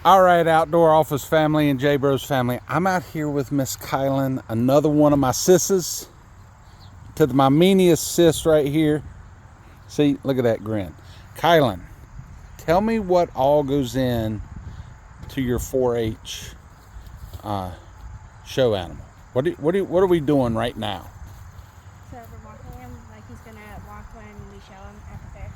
All right, Outdoor Office family and J Bros family. I'm out here with Miss Kylan, another one of my sisses. To my meaniest sis right here. See, look at that grin. Kylan, tell me what all goes in to your 4-H show animal. What are we doing right now? So we're walking him like he's gonna walk when we show him at the fair.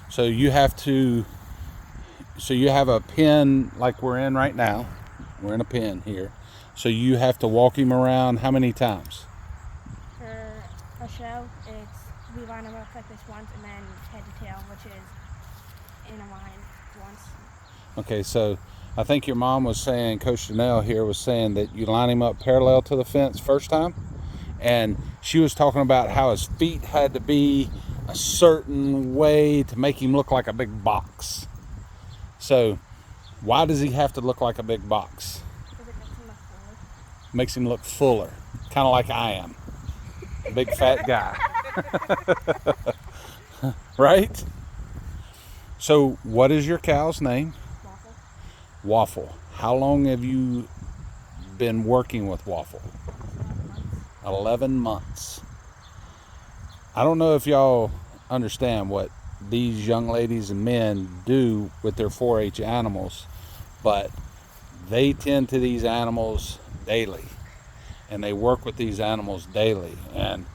So you have a pen like we're in right now. We're in a pen here. So you have to walk him around how many times? For a show, we line him up like this once and then head to tail, which is in a line once. Okay, so I think your mom was saying, Coach Janelle here was saying that you line him up parallel to the fence first time. And she was talking about how his feet had to be a certain way to make him look like a big box. So why does he have to look like a big box? Because it makes him look fuller. Makes him look fuller, kind of like I am. Big fat guy. Right? So what is your cow's name? Waffle. Waffle. How long have you been working with Waffle? 11 months. I don't know if y'all understand what these young ladies and men do with their 4-H animals, but they tend to these animals daily and they work with these animals daily. And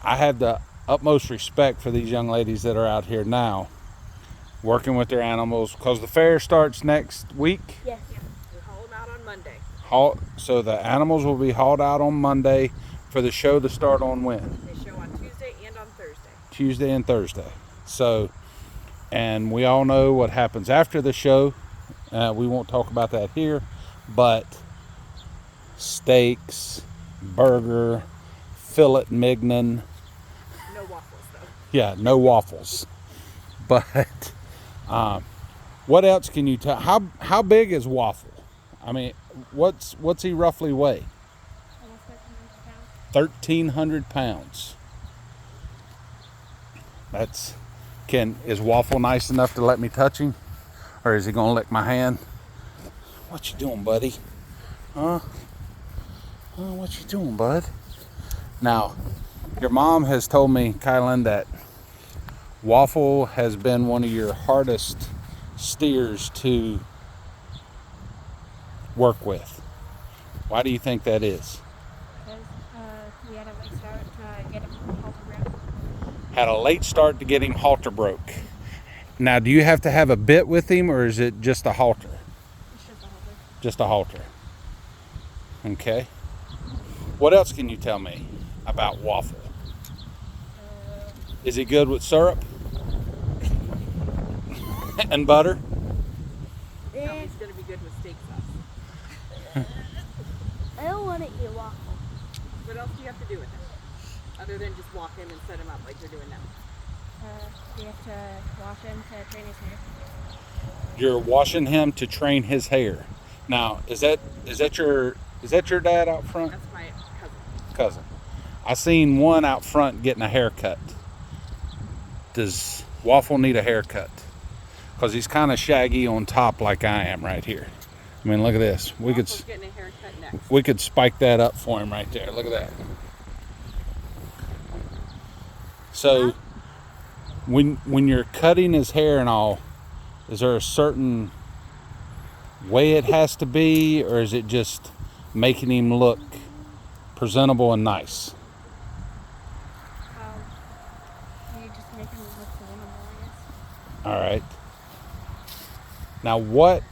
I have the utmost respect for these young ladies that are out here now working with their animals, because the fair starts next week. Yes. We haul them out on Monday. So the animals will be hauled out on Monday for the show to start on when? They show on Tuesday and on Thursday. Tuesday and Thursday. So, and we all know what happens after the show. We won't talk about that here, but steaks, burger, fillet mignon. No waffles though. Yeah, no waffles. But what else can you tell? How big is Waffle? I mean, what's he roughly weigh? Almost 1,300 pounds. 1,300 pounds. Is Waffle nice enough to let me touch him? Or is he gonna lick my hand? What you doing, buddy? Huh? What you doing, bud? Now, your mom has told me, Kylan, that Waffle has been one of your hardest steers to work with. Why do you think that is? Because we had a late start to get him halter broke. Had a late start to get him halter broke. Now, do you have to have a bit with him, or is it just a halter? It's just a halter. Just a halter. Okay. What else can you tell me about Waffle? Is he good with syrup and butter? No, he's going to be good with steak sauce. I don't want to eat waffle. What else do you have to do with him? Other than just walk him and set him up like you're doing now. We have to wash him to train his hair. You're washing him to train his hair. Now, is that your dad out front? That's my cousin. Cousin. I seen one out front getting a haircut. Does Waffle need a haircut? Because he's kind of shaggy on top like I am right here. I mean, look at this. Waffle's getting a haircut next. We could spike that up for him right there. Look at that. So when you're cutting his hair and all, is there a certain way it has to be, or is it just making him look presentable and nice? You just make him look presentable, I guess. All right. Now, what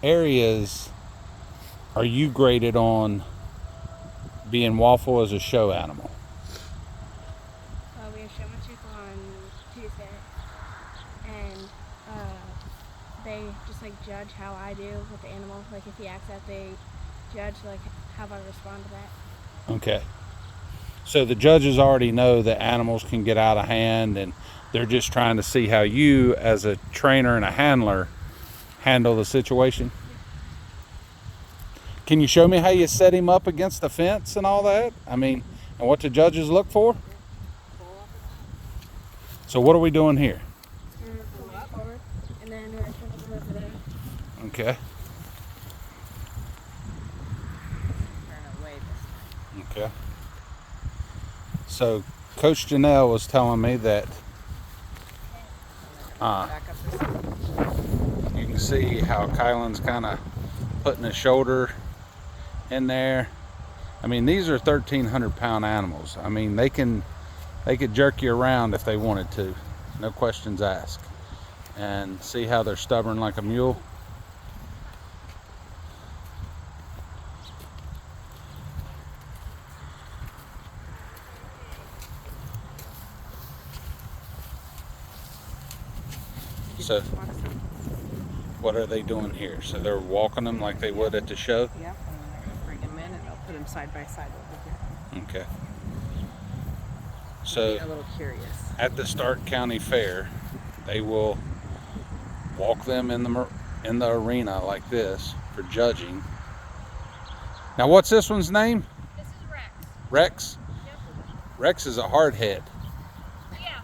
areas are you graded on being Waffle as a show animal? We have showmanship on Tuesday, and they just like judge how I do with the animal. Like if he acts out, they judge like how I respond to that. Okay. So the judges already know that animals can get out of hand, and they're just trying to see how you, as a trainer and a handler, handle the situation. Can you show me how you set him up against the fence and all that? I mean, and what the judges look for? So what are we doing here? Forward, and then over there. Okay. Okay. So Coach Janelle was telling me that Back up this way. you can see how Kylan's kind of putting his shoulder in there. I mean, these are 1,300-pound animals. I mean, they could jerk you around if they wanted to, no questions asked. And see how they're stubborn like a mule. So what are they doing here? So they're walking them like they would at the show? Yep, and then I bring them in and I'll put them side by side over here. Okay. So A little curious. at the Stark County Fair, they will walk them in the arena like this for judging. Now, what's this one's name? This is Rex. Rex? Yep. Rex is a hard head. Yeah.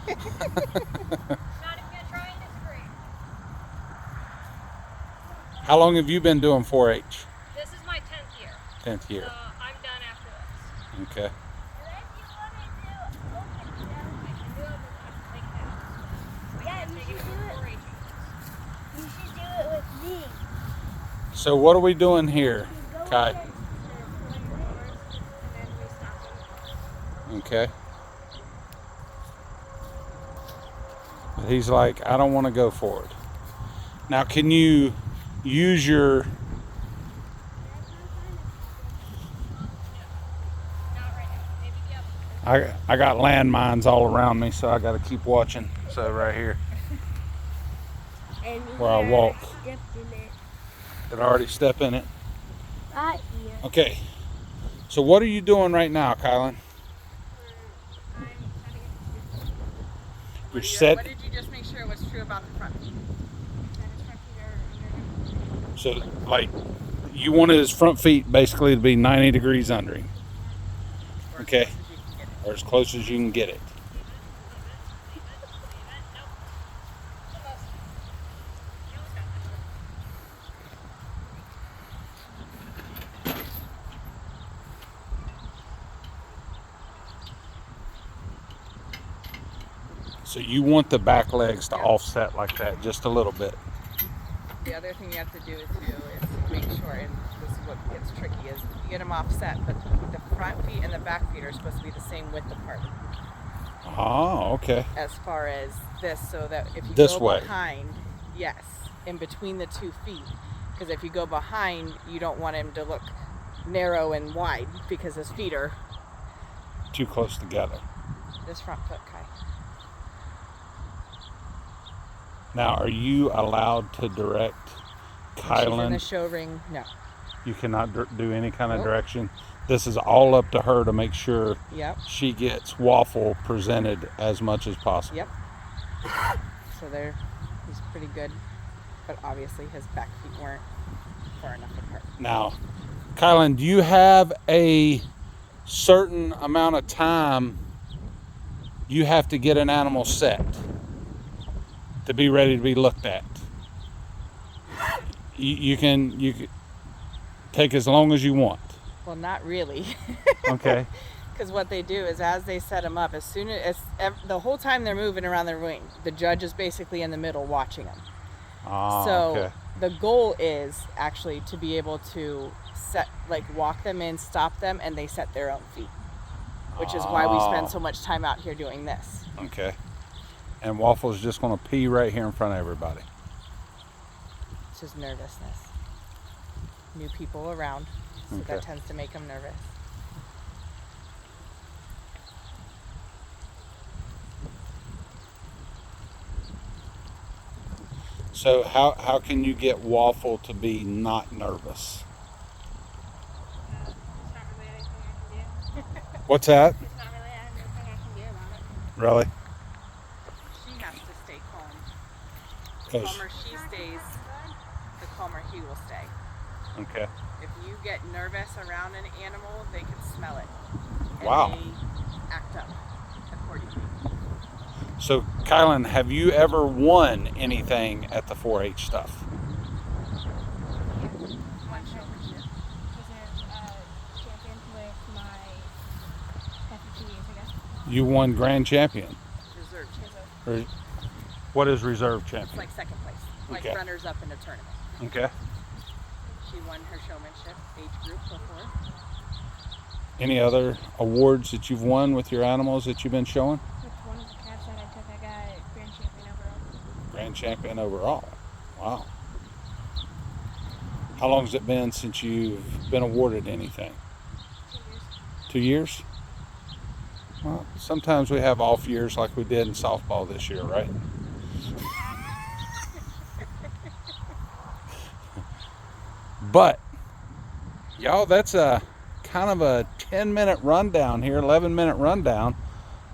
Not even gonna try and disagree. How long have you been doing 4-H? This is my 10th year. 10th year. So I'm done after this. Okay. Yeah, you should do it. You should do it with me. So what are we doing here, Kai? Okay. But he's like, I don't want to go for it. Now, can you use your... I got landmines all around me, so I got to keep watching. So right here, where I walk. Did I already step in it? Right here. Okay. So what are you doing right now, Kylan? You're set. What did you just make sure was true about the front? So, like, you wanted his front feet basically to be 90 degrees under him. Okay. Or as close as you can get it. So you want the back legs to offset like that just a little bit. The other thing you have to do is make sure, and this is what gets tricky, is you get them offset, but the front feet and the back feet are supposed to be the same width apart. Oh, okay. As far as this, so that if you This go way. behind, yes, in between the 2 feet, because if you go behind, you don't want him to look narrow and wide because his feet are Too close together. this front foot, Kai. Now, are you allowed to direct She's in the Kylan? show ring. No. You cannot do any kind of Nope. direction. This is all up to her to make sure Yep. she gets Waffle presented as much as possible. Yep. So he's pretty good, but obviously his back feet weren't far enough apart. Now, Kylan, do you have a certain amount of time you have to get an animal set to be ready to be looked at? You can take as long as you want. Well, not really. Okay. Because what they do is, as they set them up, as soon as the whole time they're moving around their ring, the judge is basically in the middle watching them. Ah, So okay. the goal is actually to be able to walk them in, stop them, and they set their own feet. Which is why we spend so much time out here doing this. Okay. And Waffle's just going to pee right here in front of everybody. It's just nervousness. New people around, so Okay. that tends to make them nervous. So how can you get Waffle to be not nervous? It's not really anything I can do. What's that? It's not really anything I can do about it. Really? She has to stay calm. The 'Cause- calmer she stays, the calmer he will stay. okay. If you get nervous around an animal, they can smell it. And Wow. they act up accordingly. So Kylan, have you ever won anything at the 4-H stuff? One show. Was a champion with my You won grand champion. Reserve. Or what is reserve It's champion? like second place, like Okay. runners up in a tournament. Okay. She won her showmanship age group before. Any other awards that you've won with your animals that you've been showing? With one of the calves that I took, I got grand champion overall. Grand champion overall. Wow. How long has it been since you've been awarded anything? 2 years. 2 years? Well, sometimes we have off years like we did in softball this year, right? But, y'all, that's a kind of a 10-minute rundown here, 11-minute rundown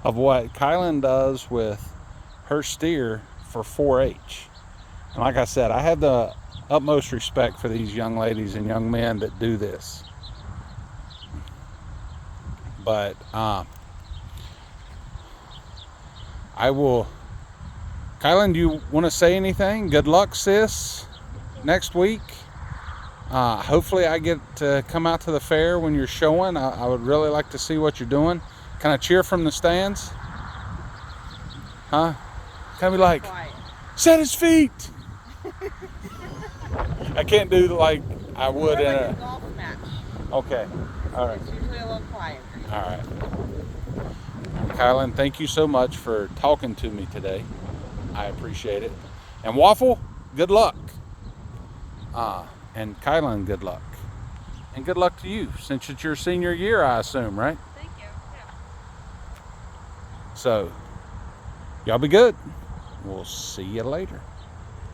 of what Kylan does with her steer for 4-H. And like I said, I have the utmost respect for these young ladies and young men that do this. But I will. Kylan, do you want to say anything? Good luck, sis, next week. Hopefully I get to come out to the fair when you're showing. I would really like to see what you're doing. Can I cheer from the stands? Huh? Can I be like, Quiet. set his feet? I can't do like I would Or in like a a. golf match. Okay. All right. It's usually a little quieter. All right. Kylan, thank you so much for talking to me today. I appreciate it. And Waffle, good luck. And Kylan, good luck. And good luck to you, since it's your senior year, I assume, right? Thank you. Yeah. So, y'all be good. We'll see you later.